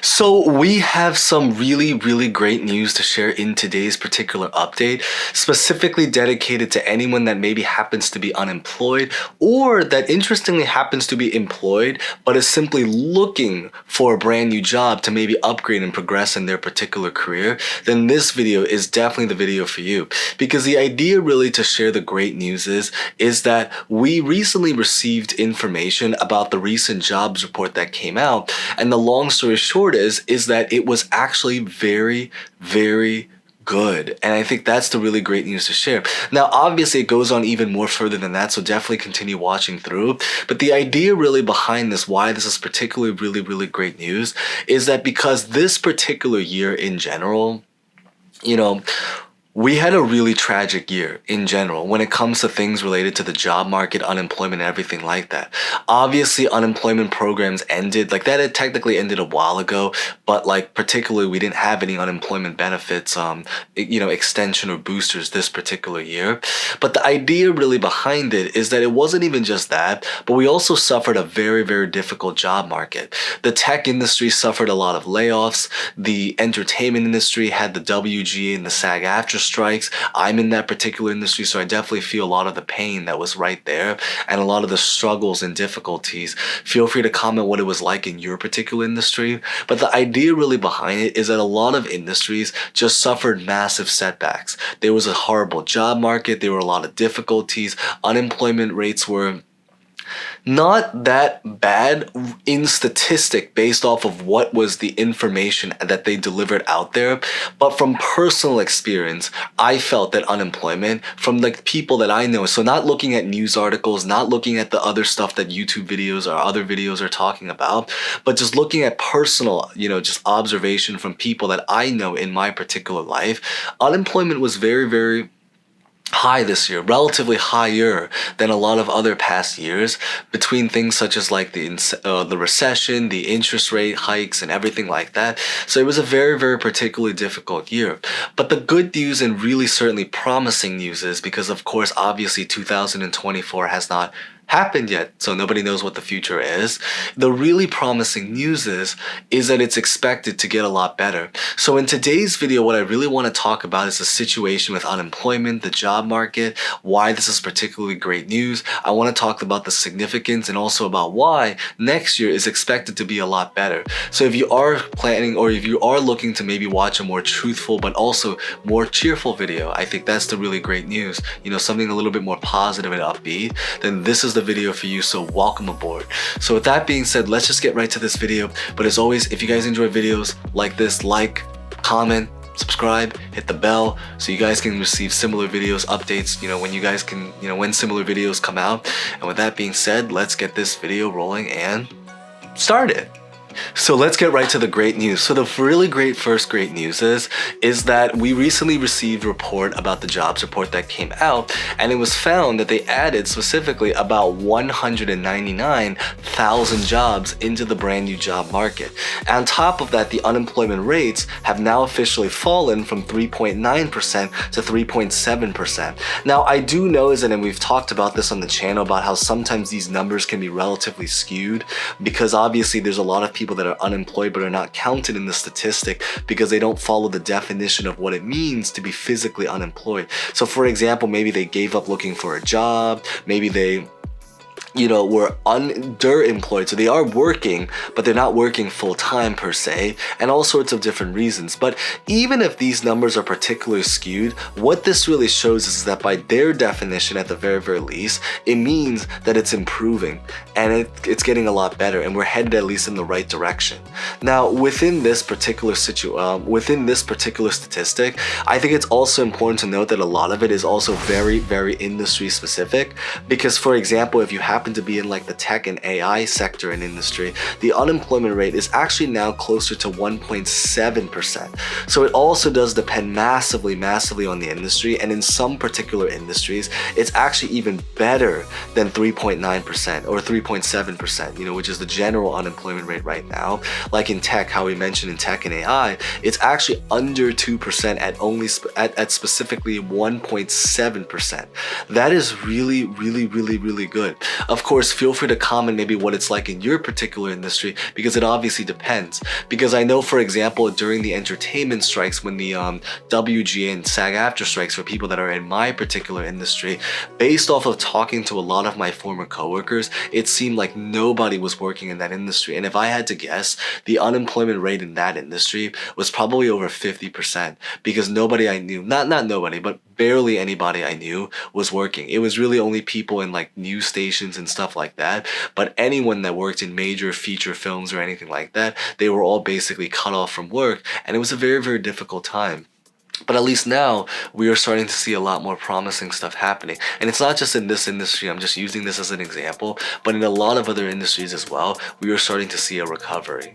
So we have some really great news to share in today's particular update, specifically dedicated to anyone that maybe happens to be unemployed or that interestingly happens to be employed but is simply looking for a brand new job to maybe upgrade and progress in their particular career. Then this video is definitely the video for you, because the idea really to share the great news is that we recently received information about the recent jobs report that came out, and the long story short is that it was actually very good. And I think that's the really great news to share. Now, obviously, it goes on even more further than that, so definitely continue watching through. But the idea really behind this, why this is particularly really great news, is that because this particular year in general, we had a really tragic year in general when it comes to things related to the job market, unemployment, and everything like that. Obviously, unemployment programs ended, like that had technically ended a while ago, but like particularly we didn't have any unemployment benefits, extension or boosters this particular year. But the idea really behind it is that it wasn't even just that, but we also suffered a very difficult job market. The tech industry suffered a lot of layoffs. The entertainment industry had the WGA and the SAG-AFTRA strikes. I'm in that particular industry, so I definitely feel a lot of the pain that was right there and a lot of the struggles and difficulties. Feel free to comment what it was like in your particular industry. But the idea really behind it is that a lot of industries just suffered massive setbacks. There was a horrible job market. There were a lot of difficulties. Unemployment rates were not that bad in statistic based off of what was the information that they delivered out there. But from personal experience, I felt that unemployment from like people that I know, so not looking at news articles, not looking at the other stuff that YouTube videos or other videos are talking about, but just looking at personal, just observation from people that I know in my particular life, unemployment was very high this year, relatively higher than a lot of other past years, between things such as like the recession, the interest rate hikes, and everything like that. So it was a very particularly difficult year. But the good news and really certainly promising news is, because of course obviously 2024 has not happened yet, so nobody knows what the future is. The really promising news is that it's expected to get a lot better. So in today's video, what I really want to talk about is the situation with unemployment, the job market, why this is particularly great news. I want to talk about the significance and also about why next year is expected to be a lot better. So if you are planning, or if you are looking to maybe watch a more truthful but also more cheerful video, I think that's the really great news, something a little bit more positive and upbeat, then this is the video for you, so welcome aboard. So with that being said, let's just get right to this video. But as always, if you guys enjoy videos like this, like, comment, subscribe, hit the bell so you guys can receive similar videos, updates, when you guys can, when similar videos come out. And with that being said, let's get this video rolling and start it. So let's get right to the great news. So the really first great news is that we recently received a report about the jobs report that came out, and it was found that they added specifically about 199,000 jobs into the brand new job market. And on top of that, the unemployment rates have now officially fallen from 3.9% to 3.7%. Now, I do know, and we've talked about this on the channel, about how sometimes these numbers can be relatively skewed, because obviously there's a lot of people that are unemployed but are not counted in the statistic because they don't follow the definition of what it means to be physically unemployed. So for example, maybe they gave up looking for a job, maybe they were underemployed, so they are working, but they're not working full-time per se, and all sorts of different reasons. But even if these numbers are particularly skewed, what this really shows is that by their definition, at the very least, it means that it's improving and it's getting a lot better, and we're headed at least in the right direction. Now, within this particular statistic, I think it's also important to note that a lot of it is also very industry specific, because for example, if you happen to be in like the tech and AI sector and industry, the unemployment rate is actually now closer to 1.7%. So it also does depend massively on the industry, and in some particular industries, it's actually even better than 3.9% or 3.7%, which is the general unemployment rate right now. Like in tech, how we mentioned in tech and AI, it's actually under 2% at specifically 1.7%. That is really good. Of course, feel free to comment maybe what it's like in your particular industry, because it obviously depends. Because I know, for example, during the entertainment strikes, when the WGA and SAG-AFTRA strikes for people that are in my particular industry, based off of talking to a lot of my former coworkers, it seemed like nobody was working in that industry. And if I had to guess, the unemployment rate in that industry was probably over 50%, because nobody I knew, not nobody, but barely anybody I knew was working. It was really only people in like news stations and stuff like that. But anyone that worked in major feature films or anything like that, they were all basically cut off from work, and it was a very, very difficult time. But at least now we are starting to see a lot more promising stuff happening. And it's not just in this industry, I'm just using this as an example, but in a lot of other industries as well, we are starting to see a recovery.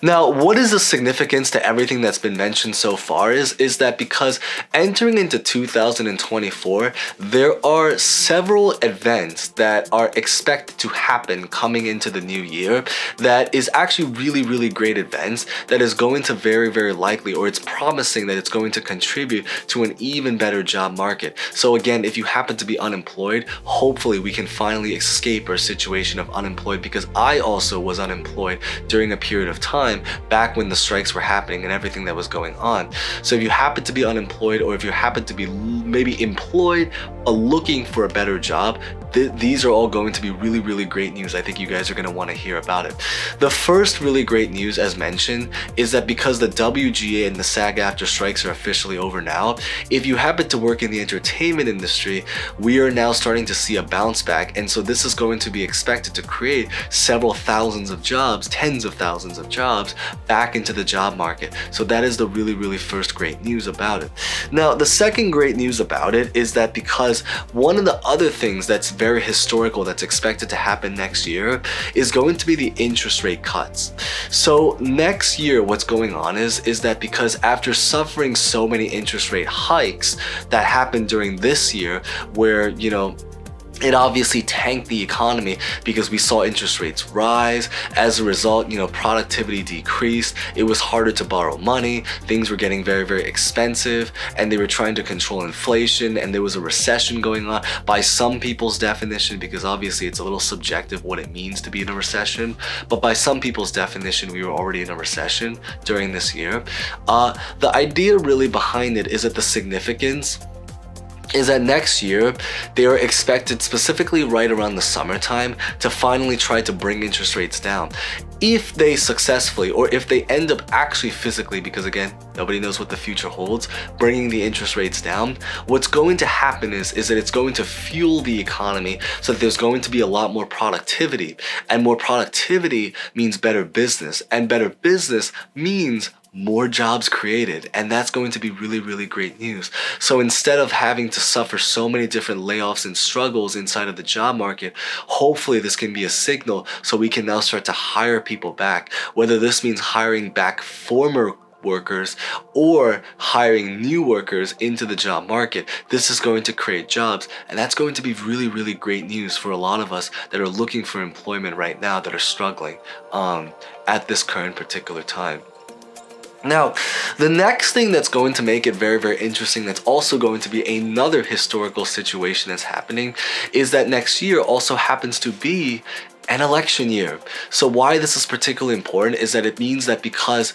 Now, what is the significance to everything that's been mentioned so far is that because entering into 2024, there are several events that are expected to happen coming into the new year that is actually really, really great events that is going to very, very likely, or it's promising that it's going to contribute to an even better job market. So again, if you happen to be unemployed, hopefully we can finally escape our situation of unemployed, because I also was unemployed during a period of time back when the strikes were happening and everything that was going on. So if you happen to be unemployed, or if you happen to be maybe employed or looking for a better job, these are all going to be really, really great news. I think you guys are going to want to hear about it. The first really great news, as mentioned, is that because the WGA and the SAG-AFTRA strikes are officially over now, if you happen to work in the entertainment industry, we are now starting to see a bounce back. And so this is going to be expected to create several thousands of jobs, tens of thousands of jobs back into the job market. So that is the really, really first great news about it. Now, the second great news about it is that because one of the other things that's very historical that's expected to happen next year is going to be the interest rate cuts. So next year, what's going on is that because after suffering so many interest rate hikes that happened during this year, where, you know, it obviously tanked the economy because we saw interest rates rise. As a result, you know, productivity decreased. It was harder to borrow money. Things were getting very, very expensive, and they were trying to control inflation, and there was a recession going on by some people's definition, because obviously it's a little subjective what it means to be in a recession. But by some people's definition, we were already in a recession during this year. The idea really behind it is that the significance is that next year they are expected, specifically right around the summertime, to finally try to bring interest rates down. If they successfully, or if they end up actually physically, because again, nobody knows what the future holds, bringing the interest rates down, what's going to happen is that it's going to fuel the economy, so that there's going to be a lot more productivity, and more productivity means better business, and better business means more jobs created, and that's going to be really, really great news. So instead of having to suffer so many different layoffs and struggles inside of the job market, hopefully this can be a signal so we can now start to hire people back, whether this means hiring back former workers or hiring new workers into the job market. This is going to create jobs, and that's going to be really, really great news for a lot of us that are looking for employment right now, that are struggling at this current particular time. Now, the next thing that's going to make it very, very interesting, that's also going to be another historical situation that's happening, is that next year also happens to be an election year. So why this is particularly important is that it means that because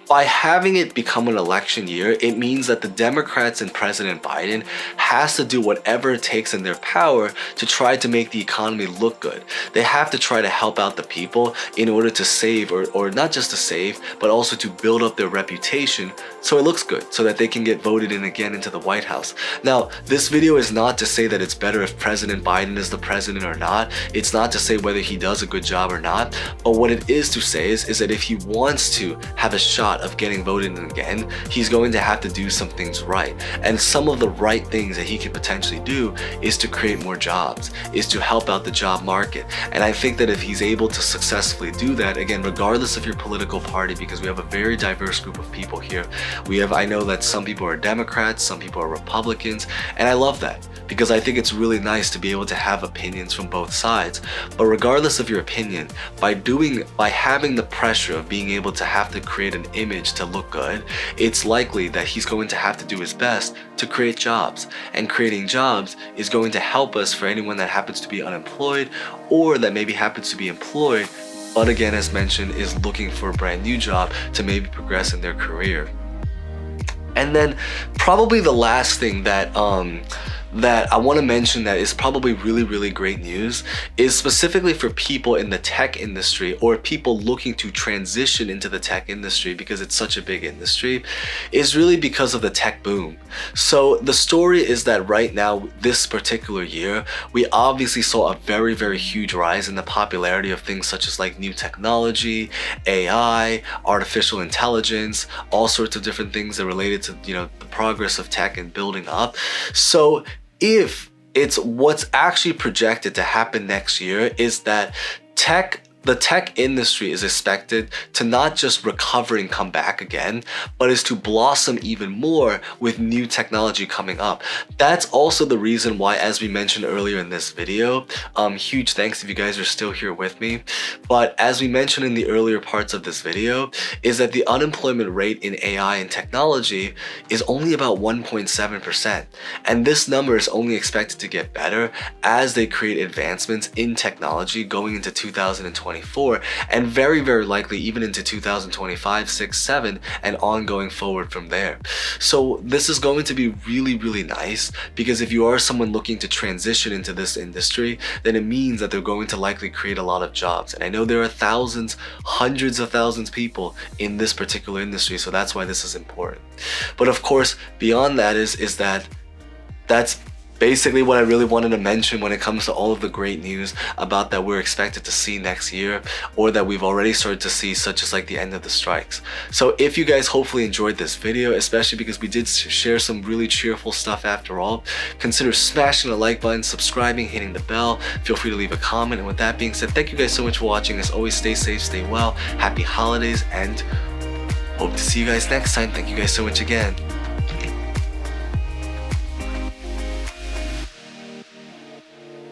by having it become an election year, it means that the Democrats and President Biden has to do whatever it takes in their power to try to make the economy look good. They have to try to help out the people in order to save, or not just to save, but also to build up their reputation so it looks good, so that they can get voted in again into the White House. Now, this video is not to say that it's better if President Biden is the president or not. It's not to say whether he does a good job or not. But what it is to say is that if he wants to have a shot of getting voted in again, he's going to have to do some things right. And some of the right things that he can potentially do is to create more jobs, is to help out the job market. And I think that if he's able to successfully do that, again, regardless of your political party, because we have a very diverse group of people here. I know that some people are Democrats, some people are Republicans, and I love that, because I think it's really nice to be able to have opinions from both sides. But regardless of your opinion, by having the pressure of being able to have to create an image to look good, it's likely that he's going to have to do his best to create jobs. And creating jobs is going to help us for anyone that happens to be unemployed or that maybe happens to be employed, but again, as mentioned, is looking for a brand new job to maybe progress in their career. And then probably the last thing that I want to mention that is probably really great news is specifically for people in the tech industry or people looking to transition into the tech industry because it's such a big industry, is really because of the tech boom. So the story is that right now, this particular year, we obviously saw a very huge rise in the popularity of things such as like new technology, AI, artificial intelligence, all sorts of different things that are related to, you know, the progress of tech and building up. So if it's what's actually projected to happen next year is that the tech industry is expected to not just recover and come back again, but is to blossom even more with new technology coming up. That's also the reason why, as we mentioned earlier in this video, huge thanks if you guys are still here with me. But as we mentioned in the earlier parts of this video, is that the unemployment rate in AI and technology is only about 1.7%. And this number is only expected to get better as they create advancements in technology going into 2024 and very likely even into 2025, 6, 7 and ongoing forward from there. So this is going to be really nice because if you are someone looking to transition into this industry, then it means that they're going to likely create a lot of jobs. And I know there are thousands, hundreds of thousands of people in this particular industry, so that's why this is important. But of course, beyond that that's basically what I really wanted to mention when it comes to all of the great news about that we're expected to see next year or that we've already started to see, such as like the end of the strikes. So if you guys hopefully enjoyed this video, especially because we did share some really cheerful stuff after all, consider smashing the like button, subscribing, hitting the bell, feel free to leave a comment. And with that being said, thank you guys so much for watching. As always, stay safe, stay well, happy holidays, and hope to see you guys next time. Thank you guys so much again.